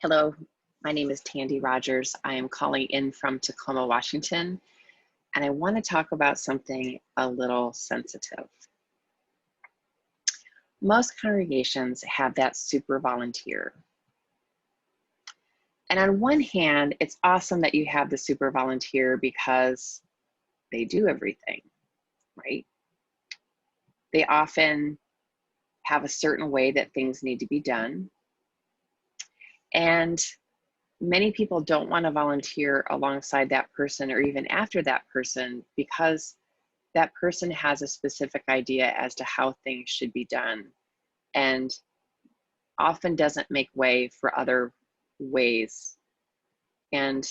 Hello, my name is Tandy Rogers. I am calling in from Tacoma, Washington, and I want to talk about something a little sensitive. Most congregations have that super volunteer. And on one hand, it's awesome that you have the super volunteer because they do everything, right? They often have a certain way that things need to be done. And many people don't want to volunteer alongside that person or even after that person because that person has a specific idea as to how things should be done and often doesn't make way for other ways and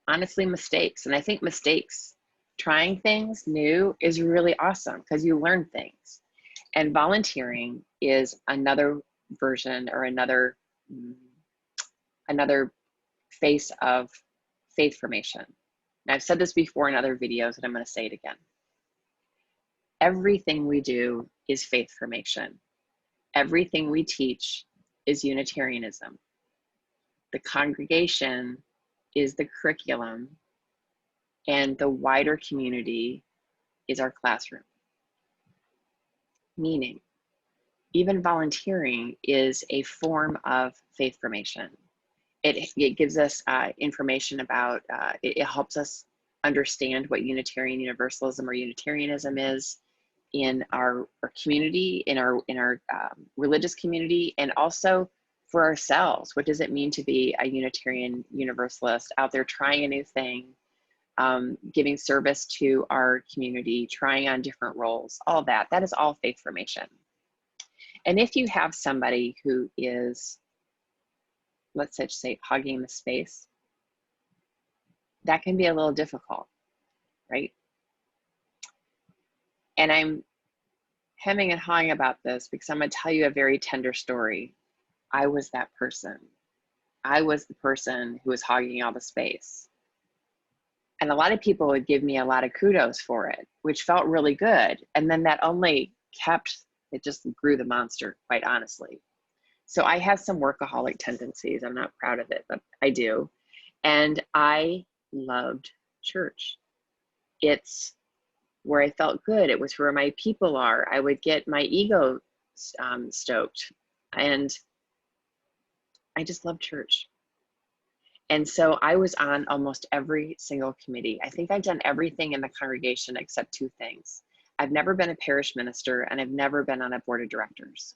honestly mistakes. And I think mistakes, trying things new is really awesome because you learn things. And volunteering is another version or another face of faith formation. And I've said this before in other videos, and I'm going to say it again. Everything we do is faith formation. Everything we teach is Unitarianism. The congregation is the curriculum, and the wider community is our classroom. Meaning, even volunteering is a form of faith formation. It gives us information about, it helps us understand what Unitarian Universalism or Unitarianism is in our community, in our religious community, and also for ourselves. What does it mean to be a Unitarian Universalist out there trying a new thing, giving service to our community, trying on different roles, all that. That is all faith formation. And if you have somebody who is, let's just say, hogging the space, that can be a little difficult, right? And I'm hemming and hawing about this because I'm going to tell you a very tender story. I was that person. I was the person who was hogging all the space. And a lot of people would give me a lot of kudos for it, which felt really good. And then that only it just grew the monster, quite honestly. So I have some workaholic tendencies. I'm not proud of it, but I do. And I loved church. It's where I felt good. It was where my people are. I would get my ego stoked. And I just love church. And so I was on almost every single committee. I think I've done everything in the congregation except two things. I've never been a parish minister, and I've never been on a board of directors.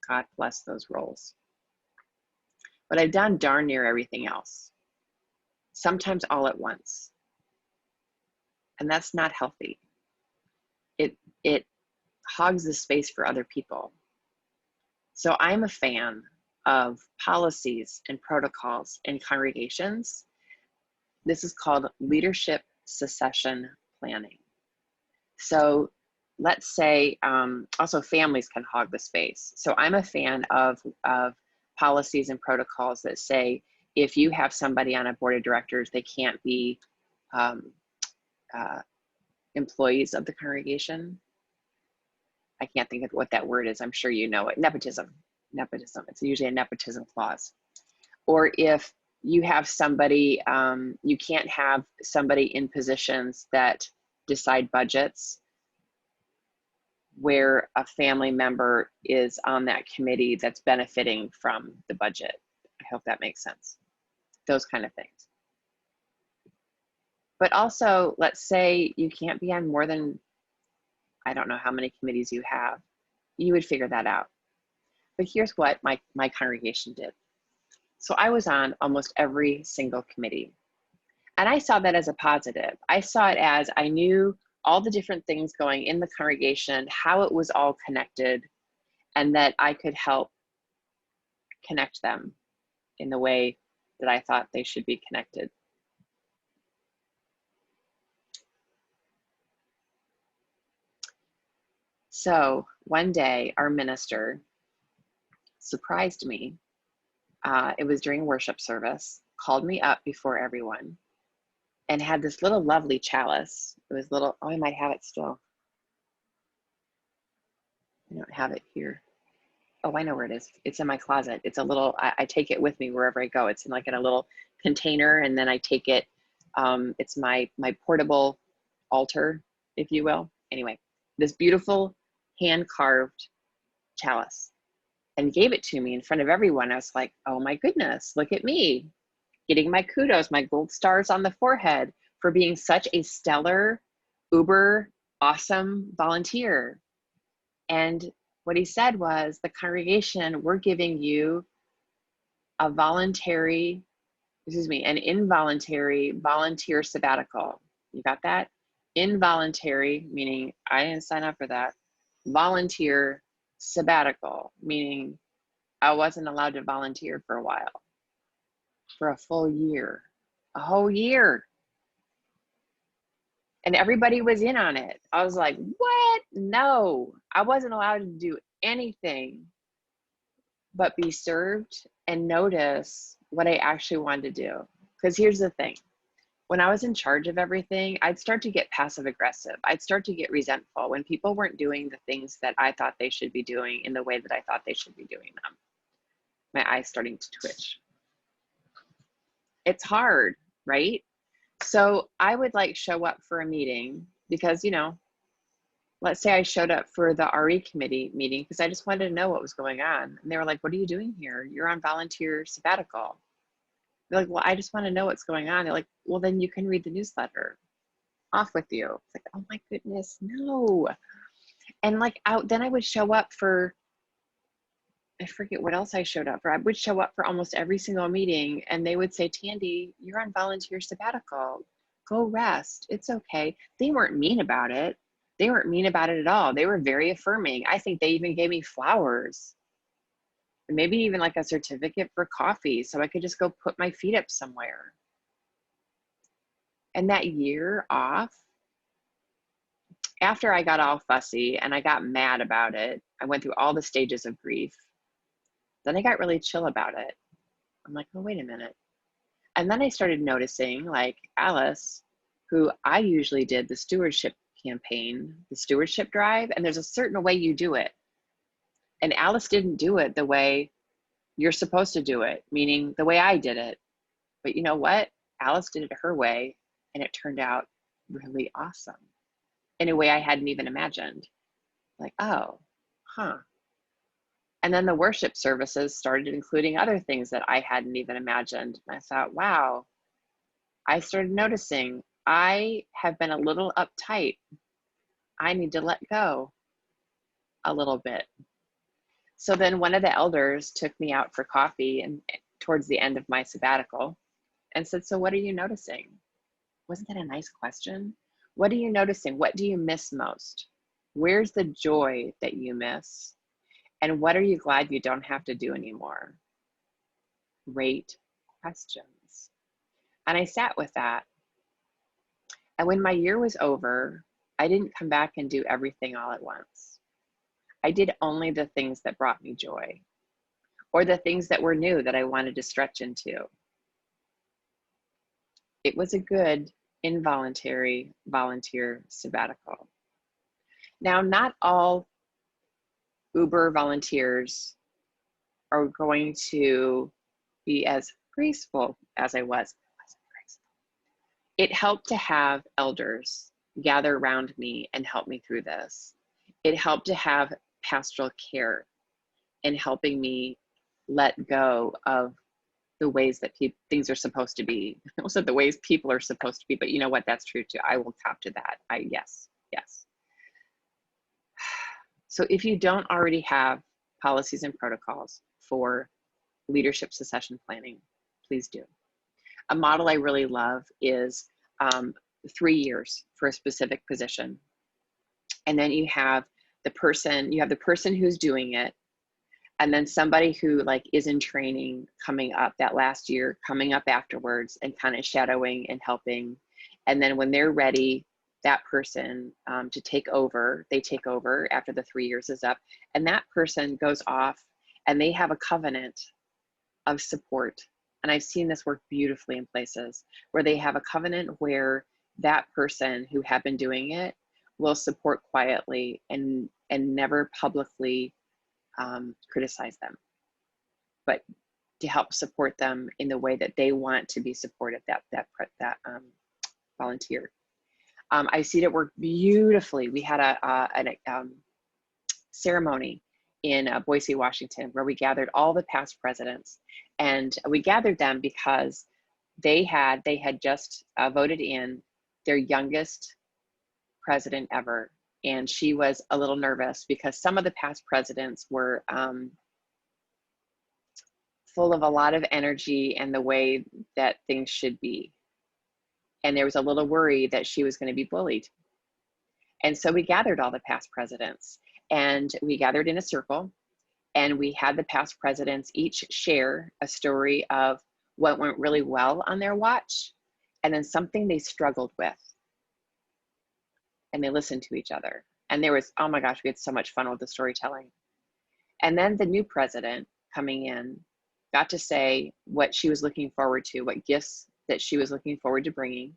God bless those roles. But I've done darn near everything else, sometimes all at once. And that's not healthy. It hogs the space for other people. So I'm a fan of policies and protocols in congregations. This is called leadership succession planning. So let's say, also families can hog the space. So I'm a fan of policies and protocols that say, if you have somebody on a board of directors, they can't be employees of the congregation. I can't think of what that word is. I'm sure you know it. Nepotism. It's usually a nepotism clause. Or if you have somebody, you can't have somebody in positions that decide budgets where a family member is on that committee that's benefiting from the budget. I hope that makes sense. Those kind of things. But also, let's say you can't be on more than, I don't know how many committees you have. You would figure that out. But here's what my congregation did. So I was on almost every single committee. And I saw that as a positive. I saw it as I knew all the different things going in the congregation, how it was all connected, and that I could help connect them in the way that I thought they should be connected. So one day, our minister surprised me. It was during worship service, called me up before everyone, and had this little lovely chalice. It was little, oh, I might have it still. I don't have it here. Oh, I know where it is. It's in my closet. It's a little, I take it with me wherever I go. It's in like in a little container, and then I take it. It's my portable altar, if you will. Anyway, this beautiful hand carved chalice, and gave it to me in front of everyone. I was like, oh my goodness, look at me getting my kudos, my gold stars on the forehead for being such a stellar, uber awesome volunteer. And what he said was, the congregation, we're giving you a voluntary, an involuntary volunteer sabbatical. You got that? Involuntary, meaning I didn't sign up for that. Volunteer sabbatical, meaning I wasn't allowed to volunteer for a while, for a full year, a whole year. And everybody was in on it. I was like, what? No, I wasn't allowed to do anything but be served and notice what I actually wanted to do. Because here's the thing. When I was in charge of everything, I'd start to get passive aggressive. I'd start to get resentful when people weren't doing the things that I thought they should be doing in the way that I thought they should be doing them. My eyes starting to twitch. It's hard, right? So I would like show up for a meeting because, you know, let's say I showed up for the RE committee meeting because I just wanted to know what was going on. And they were like, what are you doing here? You're on volunteer sabbatical. They're like, well, I just want to know what's going on. They're like, well, then you can read the newsletter. Off with you. It's like, oh my goodness, no. And like then I would show up for, I forget what else I showed up for. I would show up for almost every single meeting, and they would say, Tandy, you're on volunteer sabbatical. Go rest. It's okay. They weren't mean about it. They weren't mean about it at all. They were very affirming. I think they even gave me flowers, maybe even like a certificate for coffee, so I could just go put my feet up somewhere. And that year off, after I got all fussy and I got mad about it, I went through all the stages of grief. Then I got really chill about it. I'm like, oh, wait a minute. And then I started noticing, like Alice, who I usually did the stewardship campaign, the stewardship drive, and there's a certain way you do it. And Alice didn't do it the way you're supposed to do it, meaning the way I did it. But you know what? Alice did it her way, and it turned out really awesome in a way I hadn't even imagined. Like, oh, huh. And then the worship services started including other things that I hadn't even imagined. And I thought, wow, I started noticing I have been a little uptight. I need to let go a little bit. So then one of the elders took me out for coffee and towards the end of my sabbatical and said, so what are you noticing? Wasn't that a nice question? What are you noticing? What do you miss most? Where's the joy that you miss? And what are you glad you don't have to do anymore? Great questions. And I sat with that. And when my year was over, I didn't come back and do everything all at once. I did only the things that brought me joy, or the things that were new that I wanted to stretch into. It was a good involuntary volunteer sabbatical. Now, not all Uber volunteers are going to be as graceful as I was. It helped to have elders gather around me and help me through this. It helped to have pastoral care in helping me let go of the ways that things are supposed to be. Also the ways people are supposed to be, but you know what, that's true too. I will cop to that. Yes. So if you don't already have policies and protocols for leadership succession planning, please do. A model I really love is 3 years for a specific position. And then you have the person who's doing it, and then somebody who like is in training coming up that last year, coming up afterwards and kind of shadowing and helping. And then when they're ready, that person to take over, they take over after the 3 years is up, and that person goes off and they have a covenant of support. And I've seen this work beautifully in places where they have a covenant where that person who had been doing it will support quietly and never publicly criticize them, but to help support them in the way that they want to be supported, that volunteer. I see it work beautifully. We had a ceremony in Boise, Washington, where we gathered all the past presidents, and we gathered them because they had just voted in their youngest president ever, and she was a little nervous because some of the past presidents were full of a lot of energy and the way that things should be, and there was a little worry that she was going to be bullied. And so we gathered all the past presidents, and we gathered in a circle, and we had the past presidents each share a story of what went really well on their watch, and then something they struggled with. And they listened to each other. And there was, oh my gosh, we had so much fun with the storytelling. And then the new president coming in got to say what she was looking forward to, what gifts that she was looking forward to bringing.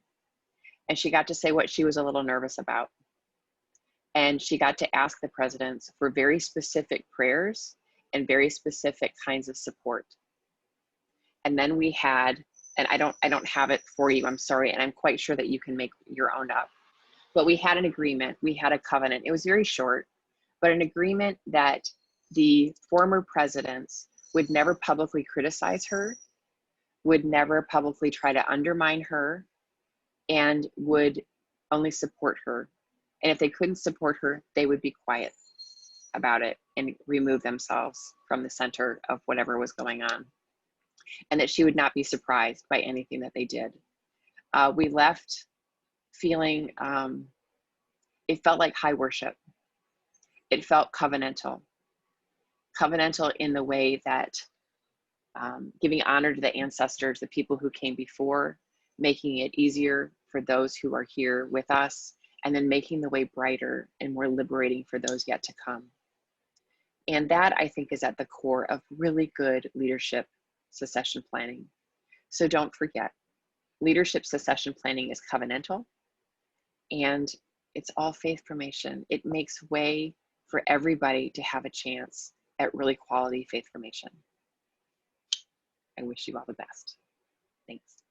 And she got to say what she was a little nervous about. And she got to ask the presidents for very specific prayers and very specific kinds of support. And then we had, and I don't have it for you, I'm sorry, and I'm quite sure that you can make your own up. But we had an agreement, we had a covenant. It was very short, but an agreement that the former presidents would never publicly criticize her, would never publicly try to undermine her, and would only support her. And if they couldn't support her, they would be quiet about it and remove themselves from the center of whatever was going on. And that she would not be surprised by anything that they did. We left feeling, it felt like high worship. It felt covenantal. Covenantal in the way that giving honor to the ancestors, the people who came before, making it easier for those who are here with us, and then making the way brighter and more liberating for those yet to come. And that, I think, is at the core of really good leadership succession planning. So don't forget, leadership succession planning is covenantal, and it's all faith formation. It makes way for everybody to have a chance at really quality faith formation. I wish you all the best. Thanks.